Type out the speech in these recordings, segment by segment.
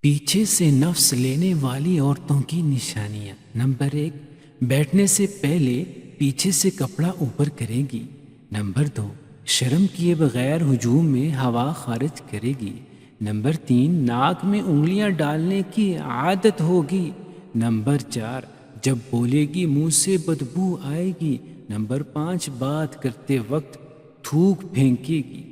پیچھے سے نفس لینے والی عورتوں کی نشانیاں۔ نمبر 1، بیٹھنے سے پہلے پیچھے سے کپڑا اوپر کرے گی۔ نمبر 2، شرم کیے بغیر ہجوم میں ہوا خارج کرے گی۔ نمبر 3، ناک میں انگلیاں ڈالنے کی عادت ہوگی۔ نمبر 4، جب بولے گی منہ سے بدبو آئے گی۔ نمبر 5، بات کرتے وقت تھوک پھینکے گی۔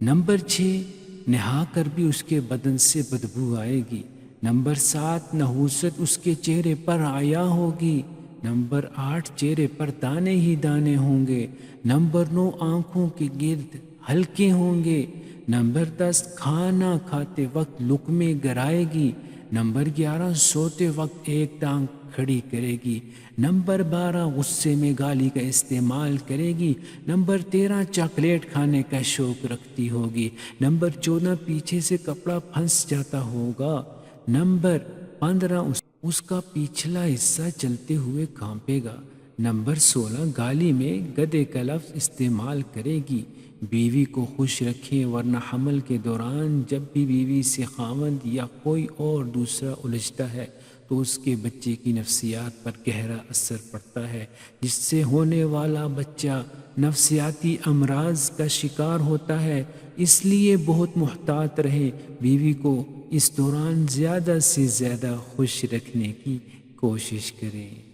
نمبر 6، نہا کر بھی اس کے بدن سے بدبو آئے گی۔ نمبر 7، نحوست اس کے چہرے پر عیا ہوگی۔ نمبر 8، چہرے پر دانے ہی دانے ہوں گے۔ نمبر 9، آنکھوں کے گرد ہلکے ہوں گے۔ نمبر 10، کھانا کھاتے وقت لقمے گرائے گی۔ نمبر 11، سوتے وقت ایک ٹانگ کھڑی کرے گی۔ نمبر 12، غصے میں گالی کا استعمال کرے گی۔ نمبر 13، چاکلیٹ کھانے کا شوق رکھتی ہوگی۔ نمبر 14، پیچھے سے کپڑا پھنس جاتا ہوگا۔ نمبر 15، اس کا پچھلا حصہ چلتے ہوئے کانپے گا۔ نمبر 16، گالی میں گدے کا لفظ استعمال کرے گی۔ بیوی کو خوش رکھیں، ورنہ حمل کے دوران جب بھی بیوی سے خاوند یا کوئی اور دوسرا الجھتا ہے تو اس کے بچے کی نفسیات پر گہرا اثر پڑتا ہے، جس سے ہونے والا بچہ نفسیاتی امراض کا شکار ہوتا ہے۔ اس لیے بہت محتاط رہیں، بیوی کو اس دوران زیادہ سے زیادہ خوش رکھنے کی کوشش کریں۔